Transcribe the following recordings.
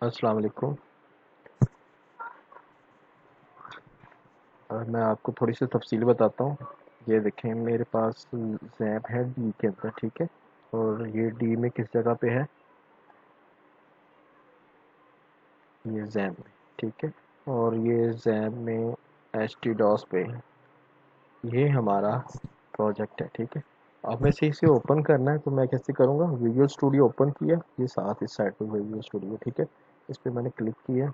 अस्सलाम वालेकुम। मैं आपको थोड़ी सी तफसील बताता हूँ। ये देखें, मेरे पास जैप है डी के अंदर, ठीक है। और ये डी में किस जगह पे है? ये जैप में, ठीक है। और ये जैप में एच टी डॉस पे है। ये हमारा प्रोजेक्ट है, ठीक है। अब मैं इसे ओपन करना है तो मैं कैसे करूँगा? विजुअल स्टूडियो ओपन किया, ये साथ इस साइड पे विजुअल स्टूडियो, ठीक है। इस पर मैंने क्लिक किया।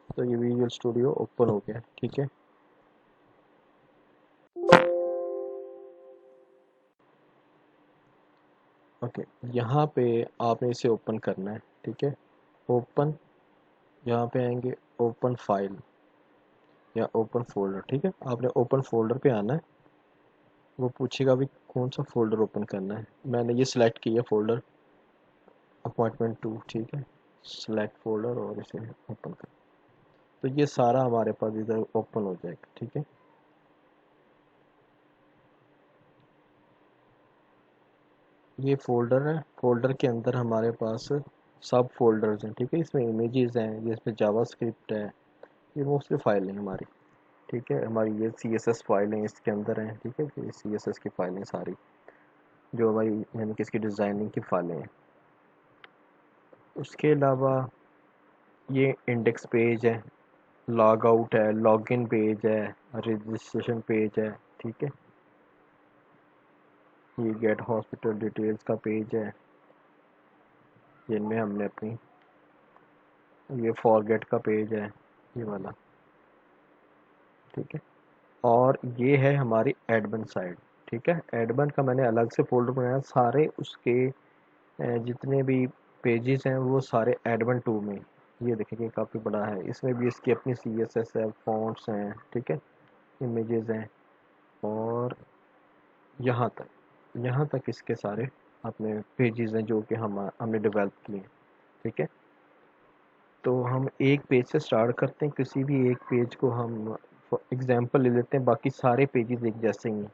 तो ये विजुअल स्टूडियो ओपन हो गया, ठीक है। ओके, यहाँ पे आपने इसे ओपन करना है, ठीक है। ओपन, यहाँ पे आएंगे ओपन फाइल या ओपन फोल्डर, ठीक है। आपने ओपन फोल्डर पे आना है। वो पूछेगा भी कौन सा फोल्डर ओपन करना है। मैंने ये सिलेक्ट किया फोल्डर अपॉइंटमेंट 2, ठीक है। सिलेक्ट फोल्डर और इसे ओपन कर। तो ये सारा हमारे पास इधर ओपन हो जाएगा, ठीक है। ये फोल्डर है, फोल्डर के अंदर हमारे पास सब फोल्डर्स हैं, ठीक है। इसमें इमेजेस हैं, ये इसमें जावा स्क्रिप्ट है, ये मोस्टली फाइल है हमारी, ठीक है। हमारी ये सी एस एस फाइलें इसके अंदर हैं, ठीक है। ये सी एस एस की फाइलें सारी जो हमारी यानी कि इसकी डिज़ाइनिंग की फाइलें हैं। उसके अलावा ये इंडेक्स पेज है, लॉग आउट है, लॉगिन पेज है, रजिस्ट्रेशन पेज है, ठीक है। ये गेट हॉस्पिटल डिटेल्स का पेज है, जिनमें हमने अपनी, ये फॉरगेट का पेज है, ये वाला, ठीक है। और ये है हमारी एडमिन साइड, ठीक है। एडमिन का मैंने अलग से फोल्डर बनाया, सारे उसके जितने भी पेजेस हैं वो सारे एडमिन 2 में। ये देखिए काफ़ी बड़ा है, इसमें भी इसकी अपनी सी एस एस है, फॉन्ट्स हैं, ठीक है, इमेजेस हैं। और यहाँ तक इसके सारे अपने पेजेस हैं जो कि हमने डेवलप किए हैं, ठीक है। तो हम एक पेज से स्टार्ट करते हैं, किसी भी एक पेज को हम एग्जांपल ले लेते हैं, बाकी सारे पेजेस एक जैसे ही हैं,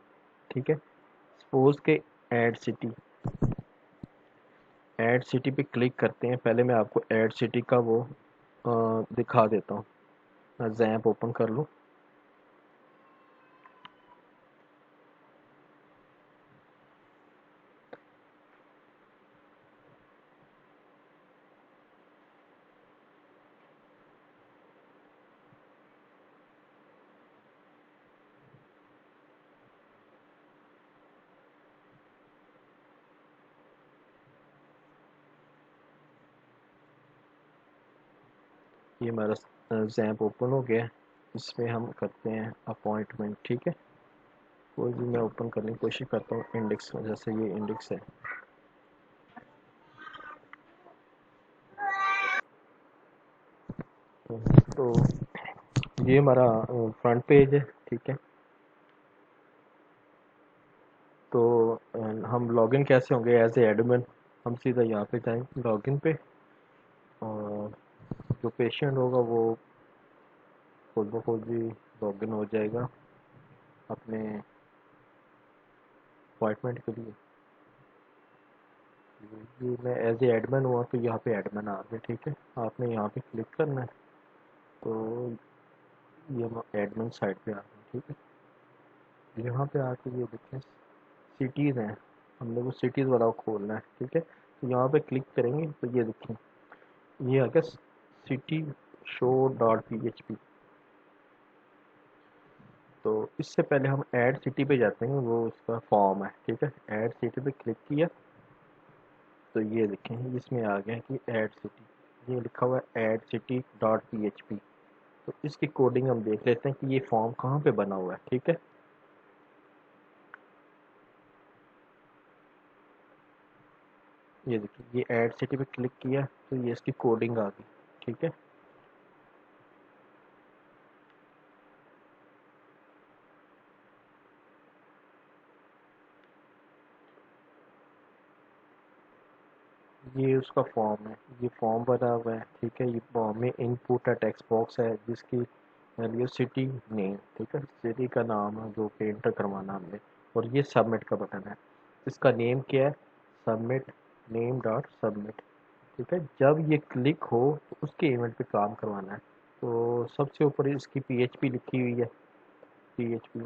ठीक है। सपोज के ऐड सिटी, ऐड सिटी पे क्लिक करते हैं। पहले मैं आपको ऐड सिटी का वो दिखा देता हूँ। मैं जैप ओपन कर लूँ। ये हमारा जैप ओपन हो गया है। इसमें हम करते हैं अपॉइंटमेंट, ठीक है। कोई भी मैं ओपन करने की कोशिश करता हूँ इंडेक्स में, जैसे ये इंडेक्स है। तो ये हमारा फ्रंट पेज है, ठीक है। तो हम लॉगिन कैसे होंगे एज ए एडमिन? हम सीधा यहाँ पे जाएंगे लॉगिन पे, और जो पेशेंट होगा वो खुद ब खुद ही लॉगिन हो जाएगा अपने अपॉइंटमेंट के लिए। ये मैं एज ए एडमिन हुआ तो यहाँ पे एडमिन आ गया, ठीक है। आपने यहाँ पे क्लिक करना है, तो ये हम एडमिन साइड पे आ गए, ठीक है। यहाँ पे आके ये देखें सिटीज़ हैं, हमने वो सिटीज़ वाला खोलना है, ठीक है। तो यहाँ पे क्लिक करेंगे तो ये देखें, ये आ गया city show dot P H P. तो इससे पहले हम ऐड सिटी पे जाते हैं, वो उसका फॉर्म है, ठीक है। ऐड सिटी पे क्लिक किया तो ये देखें इसमें आ गया कि ऐड सिटी, ये लिखा हुआ है add city dot P H P. तो इसकी कोडिंग हम देख लेते हैं कि ये फॉर्म कहाँ पे बना हुआ है, ठीक है। ये देखिए, ये ऐड सिटी पे क्लिक किया तो ये इसकी कोडिंग आ गई, ठीक है। ये उसका फॉर्म है, ये फॉर्म बना हुआ है, ठीक है। ये फॉर्म में इनपुट है, टेक्स्ट बॉक्स है जिसकी वैल्यू सिटी नेम, ठीक है, सिटी का नाम है जो कि एंटर करवाना हमने। और ये सबमिट का बटन है, इसका नेम क्या है, सबमिट, नेम डॉट सबमिट, ठीक है। जब ये क्लिक हो तो उसके इवेंट पे काम करवाना है। तो सबसे ऊपर इसकी पीएचपी लिखी हुई है, पीएचपी,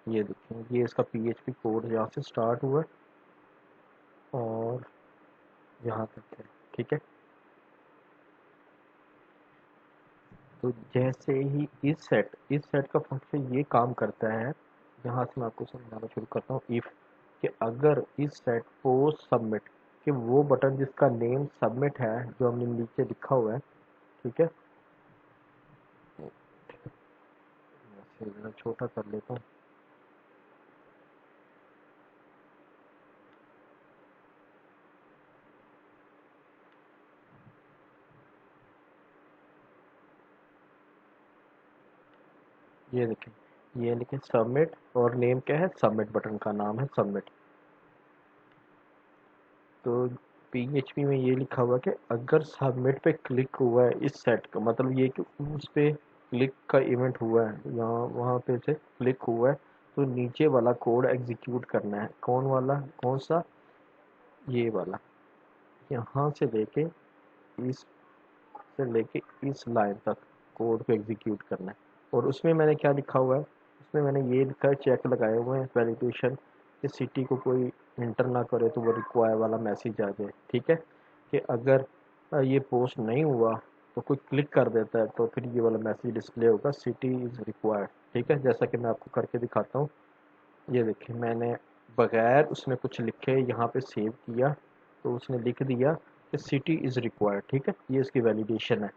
ये देखें, ये इसका पीएचपी कोड यहाँ से स्टार्ट हुआ है और यहाँ तक है, ठीक है। तो जैसे ही इस सेट का फंक्शन ये काम करता है, यहाँ से मैं आपको समझाना शुरू करता हूँ। इफ़ कि अगर इस सेट पोस्ट सबमिट, कि वो बटन जिसका नेम सबमिट है जो हमने नीचे लिखा हुआ है, ठीक है, इसे जरा छोटा कर लेता हूँ। ये देखें, ये लिखें सबमिट, और नेम क्या है, सबमिट, बटन का नाम है सबमिट। तो पीएचपी में ये लिखा हुआ है कि अगर सबमिट पे क्लिक हुआ है इस सेट का, मतलब ये कि उस पे क्लिक का इवेंट हुआ है, यहाँ वहाँ पे से क्लिक हुआ है, तो नीचे वाला कोड एग्जीक्यूट करना है। कौन वाला, कौन सा, ये वाला, यहाँ से लेके इस से लेके इस लाइन तक कोड को एग्जीक्यूट करना है। और उसमें मैंने क्या लिखा हुआ है, उसमें मैंने ये लिखा है, चेक लगाए हुए हैं वैलिडेशन, कि सिटी को कोई इंटर ना करे तो वो रिक्वायर वाला मैसेज आ जाए, ठीक है। कि अगर ये पोस्ट नहीं हुआ तो कोई क्लिक कर देता है तो फिर ये वाला मैसेज डिस्प्ले होगा, सिटी इज़ रिक्वायर्ड, ठीक है। जैसा कि मैं आपको करके दिखाता हूँ। ये देखिए, मैंने बगैर उसमें कुछ लिखे यहाँ पे सेव किया, तो उसने लिख दिया कि सिटी इज़ रिक्वायर्ड, ठीक है। ये इसकी वैलिडेशन है।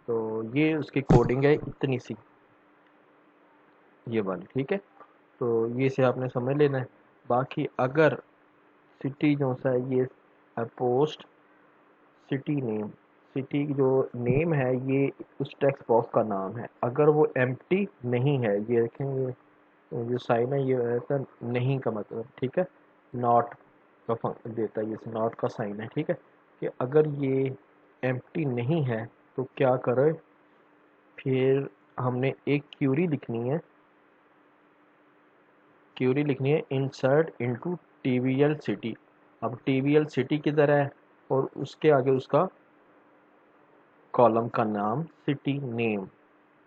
तो ये उसकी कोडिंग है इतनी सी, ये वाली, ठीक है। तो ये से आपने समझ लेना है। बाकी अगर सिटी जो सा है, ये पोस्ट सिटी नेम, सिटी जो नेम है ये उस टेक्स्ट बॉक्स का नाम है। अगर वो एम्प्टी नहीं है, ये देखेंगे जो साइन है ये ऐसा नहीं का मतलब, ठीक है, नॉट का देता है, ये नॉट का साइन है, ठीक है। कि अगर ये एम्प्टी नहीं है तो क्या करें, फिर हमने एक क्यूरी लिखनी है, क्यूरी लिखनी है इंसर्ट इनटू टीवीएल सिटी। अब टीवीएल सिटी किधर है, और उसके आगे उसका कॉलम का नाम सिटी नेम,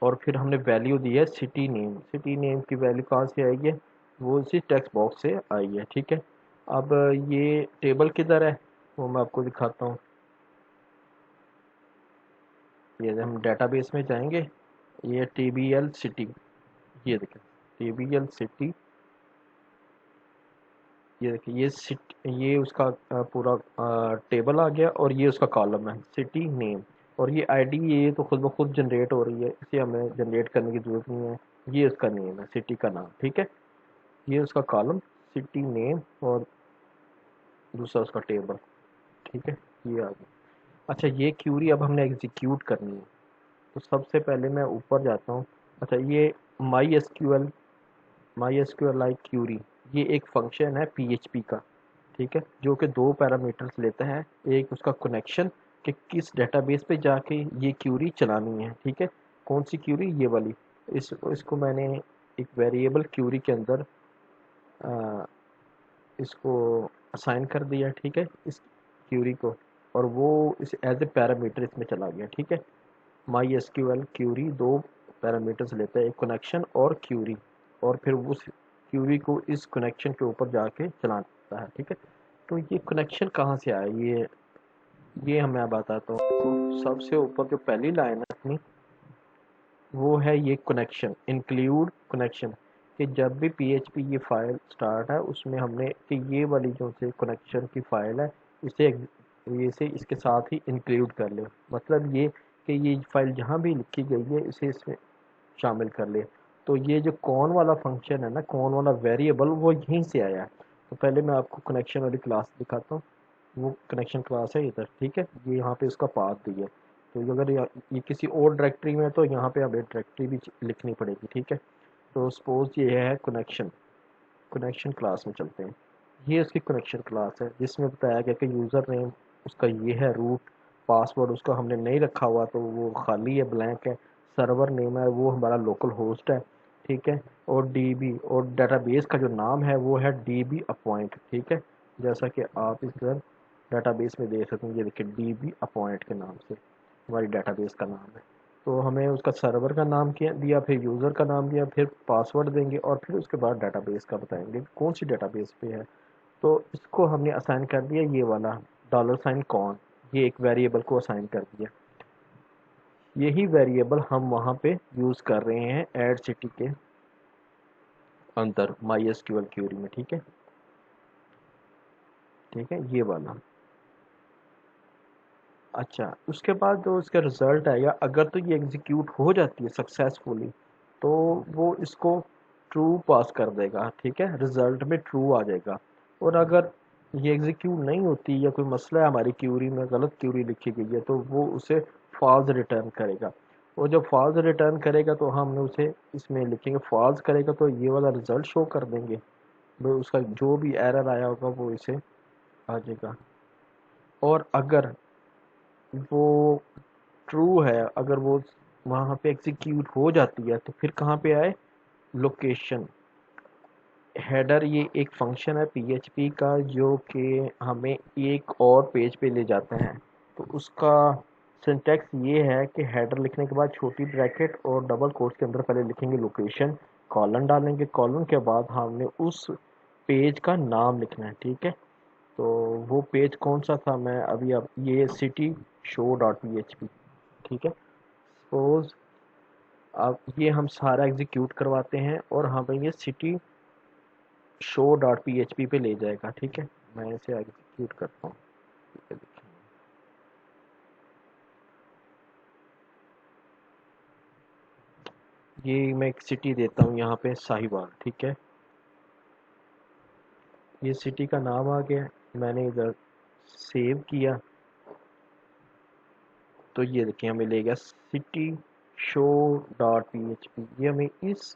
और फिर हमने वैल्यू दी है सिटी नेम। सिटी नेम की वैल्यू कहाँ से आई है, वो इसी टेक्स्ट बॉक्स से आई है, ठीक है। अब ये टेबल किधर है, वो मैं आपको दिखाता हूँ। ये हम डेटाबेस में जाएंगे, ये टीबीएल सिटी, ये देखें टीबीएल सिटी, ये देखिए ये सिट, ये उसका पूरा टेबल आ गया, और ये उसका कॉलम है सिटी नेम। और ये आईडी ये तो खुद ब खुद जनरेट हो रही है, इसे हमें जनरेट करने की ज़रूरत नहीं है। ये उसका नेम है, सिटी का नाम, ठीक है। ये उसका कॉलम सिटी नेम, और दूसरा उसका टेबल, ठीक है। ये आ गया। अच्छा, ये क्यूरी अब हमने एग्जीक्यूट करनी है। तो सबसे पहले मैं ऊपर जाता हूँ। अच्छा, ये my S Q L I query, ये एक फंक्शन है पीएचपी का, ठीक है, जो कि दो पैरामीटर्स लेता है। एक उसका कनेक्शन, कि किस डेटाबेस पे जाके ये क्यूरी चलानी है, ठीक है। कौन सी क्यूरी, ये वाली। इसको मैंने एक वेरिएबल क्यूरी के अंदर आ, इसको असाइन कर दिया, ठीक है, इस क्यूरी को। और वो इस एज ए पैरामीटर इसमें चला गया, ठीक है। माई एस क्यू एल क्यूरी दो पैरामीटर्स लेता है, एक कनेक्शन और क्यूरी, और फिर उस क्यूरी को इस कनेक्शन के ऊपर जाके चलाता है, ठीक है। तो ये कनेक्शन कहाँ से आया, ये मैं बताता हूँ। तो सबसे ऊपर जो पहली लाइन है अपनी, वो है ये कनेक्शन, इंक्लूड कनेक्शन। कि जब भी पीएचपी ये फाइल स्टार्ट है उसमें हमने कि ये वाली जो से कनेक्शन की फाइल है, इसे इसे इसके साथ ही इंक्लूड कर ले। मतलब ये कि ये फाइल जहाँ भी लिखी गई है इसे इसमें शामिल कर ले। तो ये जो कौन वाला फंक्शन है ना, कौन वाला वेरिएबल, वो यहीं से आया है। तो पहले मैं आपको कनेक्शन वाली क्लास दिखाता हूँ। वो कनेक्शन क्लास है इधर, ठीक है। ये यहाँ पे इसका पाथ दिया है। तो अगर ये किसी और डायरेक्टरी में है तो यहाँ पे हमें डायरेक्टरी भी लिखनी पड़ेगी, ठीक है। तो सपोज ये है कनेक्शन क्लास में चलते हैं। ये उसकी कनेक्शन क्लास है जिसमें बताया गया कि यूज़र नेम उसका ये है रूट, पासवर्ड उसका हमने नहीं रखा हुआ तो वो खाली है, ब्लैंक है। सर्वर नेम है वो हमारा लोकल होस्ट है, ठीक है। और डीबी और डेटाबेस का जो नाम है वो है डीबी अपॉइंट, ठीक है। जैसा कि आप इधर डेटाबेस में देख सकते हैं, ये देखिए डीबी अपॉइंट के नाम से हमारी डेटाबेस का नाम है। तो हमें उसका सर्वर का नाम किया दिया, फिर यूज़र का नाम दिया, फिर पासवर्ड देंगे और फिर उसके बाद डेटाबेस का बताएंगे कौन सी डेटाबेस पे है। तो इसको हमने असाइन कर दिया ये वाला डॉलर साइन कौन, ये एक वेरिएबल को असाइन कर दिया। यही वेरिएबल हम वहाँ पे यूज़ कर रहे हैं ऐड सिटी के अंदर माई एसक्यूएल क्यूरी में, ठीक है। ठीक है ये वाला। अच्छा, उसके बाद जो इसका रिज़ल्ट आएगा, अगर तो ये एग्जीक्यूट हो जाती है सक्सेसफुली तो वो इसको ट्रू पास कर देगा, ठीक है, रिज़ल्ट में ट्रू आ जाएगा। और अगर ये एग्जीक्यूट नहीं होती या कोई मसला है हमारी क्यूरी में, गलत क्यूरी लिखी गई है, तो वो उसे फॉल्स रिटर्न करेगा। और जब फॉल्स रिटर्न करेगा तो हमने उसे इसमें लिखेंगे, फॉल्स करेगा तो ये वाला रिज़ल्ट शो कर देंगे, वो उसका जो भी एरर आया होगा वो इसे आ जाएगा। और अगर वो ट्रू है, अगर वो वहाँ पे एग्जीक्यूट हो जाती है तो फिर कहाँ पे आए, लोकेशन हेडर। ये एक फंक्शन है पीएचपी का जो कि हमें एक और पेज पे ले जाते हैं। तो उसका सिंटैक्स ये है कि हेडर लिखने के बाद छोटी ब्रैकेट और डबल कोट्स के अंदर पहले लिखेंगे लोकेशन, कॉलन डालेंगे, कॉलन के बाद हमने उस पेज का नाम लिखना है, ठीक है। तो वो पेज कौन सा था, मैं अभी अब ये city show dot P H P, ठीक है। सपोज अब ये हम सारा एग्जीक्यूट करवाते हैं और हमें ये city show dot P H P पे ले जाएगा, ठीक है। मैं इसे एग्जीक्यूट करता हूँ। ये मैं एक सिटी देता हूँ यहाँ पे साहिवाल, ठीक है। ये सिटी का नाम आ गया, मैंने इधर सेव किया तो ये देखिए हमें ले गया city show dot P H P. ये हमें इस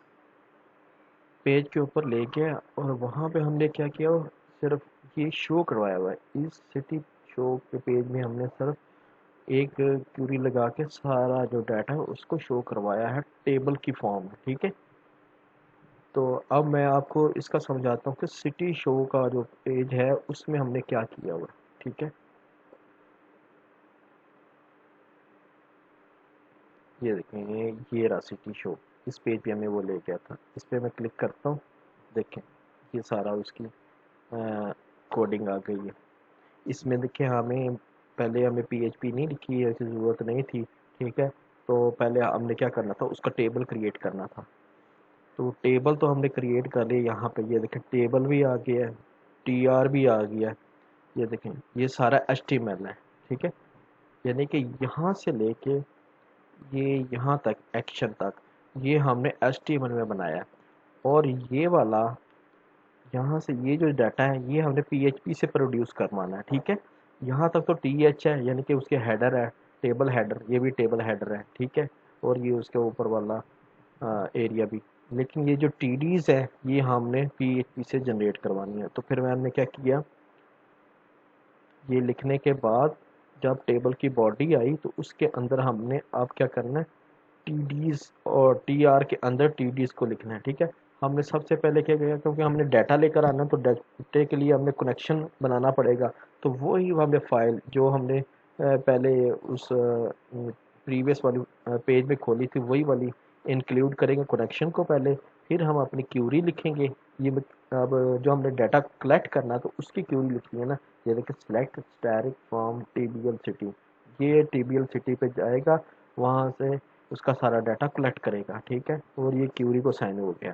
पेज के ऊपर ले गया और वहाँ पे हमने क्या किया, सिर्फ ये शो करवाया हुआ है इस सिटी शो के पेज में। हमने सिर्फ एक क्यूरी लगा के सारा जो डाटा है उसको शो करवाया है टेबल की फॉर्म में, ठीक है। तो अब मैं आपको इसका समझाता हूँ कि सिटी शो का जो पेज है उसमें हमने क्या किया हुआ है, ठीक है। ये देखें ये रहा सिटी शो, इस पेज पे हमें वो ले गया था। इस पे मैं क्लिक करता हूँ, देखें ये सारा उसकी कोडिंग आ गई है। इसमें देखिए हमें पहले हमें पीएचपी नहीं लिखी है, ऐसी ज़रूरत नहीं थी, ठीक है। तो पहले हमने क्या करना था, उसका टेबल क्रिएट करना था। तो टेबल तो हमने क्रिएट कर लिया, यहाँ पे ये देखें टेबल भी आ गया है, टीआर भी आ गया है। ये देखें ये सारा एचटीएमएल है, ठीक है। यानी कि यहाँ से लेके ये यहाँ तक एक्शन तक ये हमने एचटीएमएल में बनाया है। और ये वाला यहाँ से ये जो डाटा है ये हमने पीएचपी से प्रोड्यूस करवाना है, ठीक है। यहाँ तक तो टीएच है यानी कि उसके हेडर है, टेबल हेडर, ये भी टेबल हेडर है, ठीक है। और ये उसके ऊपर वाला एरिया भी। लेकिन ये जो टीडीज है ये हमने पीएचपी से जनरेट करवानी है। तो फिर मैंने क्या किया, ये लिखने के बाद जब टेबल की बॉडी आई तो उसके अंदर हमने अब क्या करना है, टीडीज और टीआर के अंदर टीडीज को लिखना है, ठीक है। हमने सबसे पहले क्या किया, क्योंकि हमने डाटा लेकर आना तो डाटे के लिए हमें कनेक्शन बनाना पड़ेगा। तो वो ही हमें फाइल जो हमने पहले उस प्रीवियस वाली पेज में खोली थी वही वाली इंक्लूड करेंगे कनेक्शन को पहले, फिर हम अपनी क्यूरी लिखेंगे। ये अब जो हमने डाटा कलेक्ट करना तो उसकी क्यूरी लिखनी है ना। ये देखिए सेलेक्ट स्टैटिक फ्रॉम टीबीएल सिटी, ये टीबीएल सिटी पे जाएगा, वहाँ से उसका सारा डाटा कलेक्ट करेगा, ठीक है। और ये क्यूरी को साइन हो गया।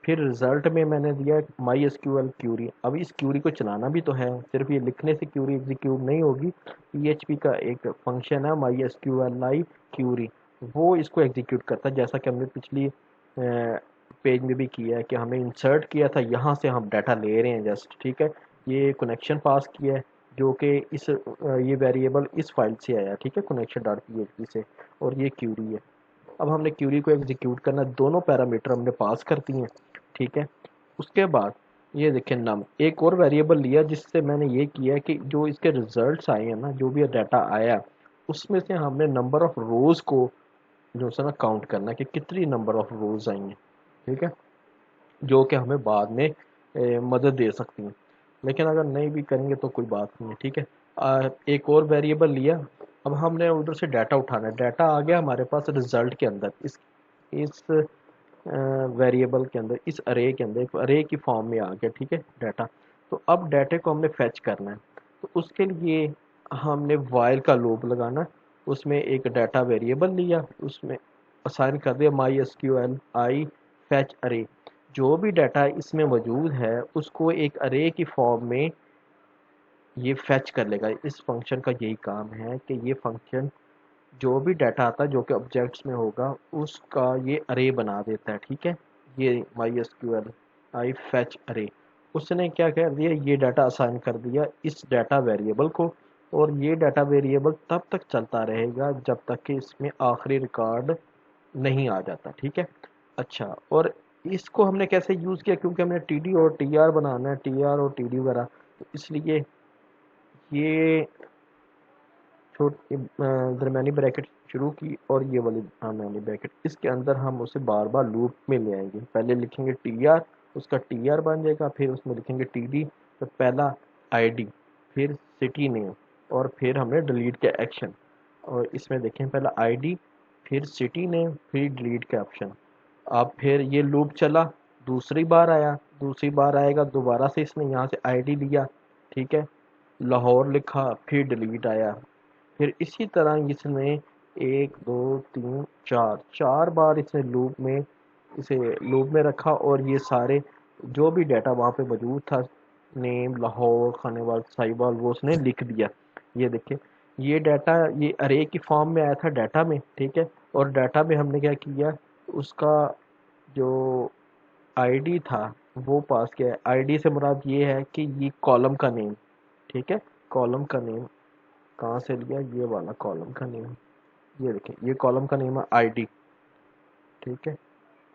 फिर रिजल्ट में मैंने दिया माई एसक्यूएल क्यूरी। अब इस क्यूरी को चलाना भी तो है, सिर्फ ये लिखने से क्यूरी एग्जीक्यूट नहीं होगी। पीएचपी का एक फंक्शन है माई एसक्यूएल लाई क्यूरी, वो इसको एग्जीक्यूट करता है, जैसा कि हमने पिछली पेज में भी किया है कि हमें इंसर्ट किया था, यहाँ से हम डाटा ले रहे हैं जस्ट, ठीक है। ये कनेक्शन पास किया है जो कि इस ये वेरिएबल इस फाइल से आया, ठीक है, कनेक्शन डॉट पी से। और ये क्यूरी है, अब हमने क्यूरी को एग्जीक्यूट करना, दोनों पैरामीटर हमने पास कर दिए हैं, ठीक है। उसके बाद ये देखें नम, एक और वेरिएबल लिया जिससे मैंने ये किया कि जो इसके रिजल्ट्स आए हैं ना, जो भी डाटा आया उसमें से हमने नंबर ऑफ रोज को जो है ना काउंट करना कि कितनी नंबर ऑफ रोज आई हैं, ठीक है, जो कि हमें बाद में मदद दे सकती हैं। लेकिन अगर नहीं भी करेंगे तो कोई बात नहीं है, ठीक है। एक और वेरिएबल लिया, अब हमने उधर से डाटा उठाना है, डाटा आ गया हमारे पास रिजल्ट के अंदर, इस वेरिएबल के अंदर, इस अरे के अंदर, एक अरे की फॉर्म में आ गया, ठीक है डाटा। तो अब डाटे को हमने फेच करना है, तो उसके लिए हमने वाइल का लूप लगाना, उसमें एक डाटा वेरिएबल लिया, उसमें असाइन कर दिया my S Q L I fetch array, जो भी डाटा इसमें मौजूद है उसको एक अरे की फॉर्म में ये फेच कर लेगा। इस फंक्शन का यही काम है कि ये फंक्शन जो भी डाटा आता है जो कि ऑब्जेक्ट्स में होगा उसका ये अरे बना देता है, ठीक है। ये my S Q L I fetch array, उसने क्या कर दिया, ये डाटा असाइन कर दिया इस डाटा वेरिएबल को, और ये डाटा वेरिएबल तब तक चलता रहेगा जब तक कि इसमें आखिरी रिकॉर्ड नहीं आ जाता, ठीक है। अच्छा, और इसको हमने कैसे यूज़ किया, क्योंकि हमने टी डी और टी आर बनाना है, टी आर और टी डी वगैरह, तो इसलिए ये छोटी दरमियानी ब्रैकेट शुरू की और ये वाली दरमियानी ब्रैकेट, इसके अंदर हम उसे बार बार लूप में ले आएंगे। पहले लिखेंगे टी आर, उसका टी आर बन जाएगा, फिर उसमें लिखेंगे टी डी, तो पहला आई डी, फिर सिटी नेम, और फिर हमने डिलीट के एक्शन, और इसमें देखें पहला आई डी, फिर सिटी नेम, फिर डिलीट का ऑप्शन। अब फिर ये लूप चला, दूसरी बार आया, दूसरी बार आएगा दोबारा से इसने यहाँ से आईडी लिया, ठीक है, लाहौर लिखा, फिर डिलीट आया, फिर इसी तरह इसने एक दो तीन चार चार बार इसने लूप में, इसे लूप में रखा, और ये सारे जो भी डाटा वहाँ पे मौजूद था, नेम, लाहौर, खानेवाल, साहिवाल, वो उसने लिख दिया। ये देखिए, ये डाटा ये अरे की फॉर्म में आया था डाटा में, ठीक है, और डाटा में हमने क्या किया, उसका जो आईडी था वो पास किया है। आईडी से मुराद ये है कि ये कॉलम का नेम, ठीक है, कॉलम का नेम कहाँ से लिया, ये वाला कॉलम का नेम, ये देखिए ये कॉलम का नेम है आईडी, ठीक है।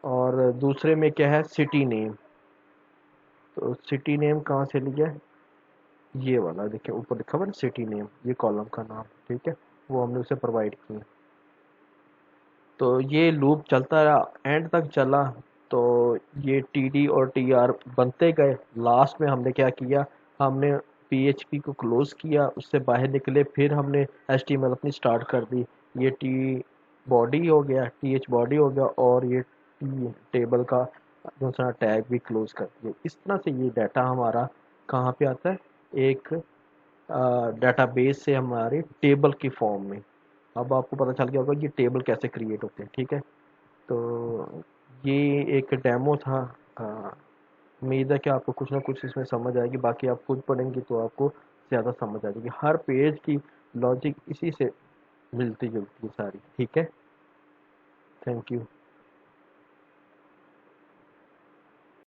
और दूसरे में क्या है, सिटी नेम, तो सिटी नेम कहाँ से लिया, ये वाला देखिए ऊपर लिखा हुआ है सिटी नेम, ये कॉलम का नाम, ठीक है, वो हमने उसे प्रोवाइड किया। तो ये लूप चलता रहा, एंड तक चला, तो ये टी डी और टी आर बनते गए। लास्ट में हमने क्या किया, हमने पीएचपी को क्लोज किया, उससे बाहर निकले, फिर हमने एचटीएमएल अपनी स्टार्ट कर दी। ये टी बॉडी हो गया, टी एच बॉडी हो गया, और ये टी टेबल का दूसरा टैग भी क्लोज कर दिया। इस तरह से ये डाटा हमारा कहाँ पे आता है, एक डाटाबेस से हमारे टेबल की फॉर्म में। अब आपको पता चल गया होगा ये टेबल कैसे क्रिएट होते हैं, ठीक है। तो ये एक डेमो था। अ, उम्मीद है कि आपको कुछ ना कुछ इसमें समझ आएगी, बाकी आप खुद पढ़ेंगे तो आपको ज़्यादा समझ आ जाएगी। हर पेज की लॉजिक इसी से मिलती जुलती है सारी, ठीक है। Thank you.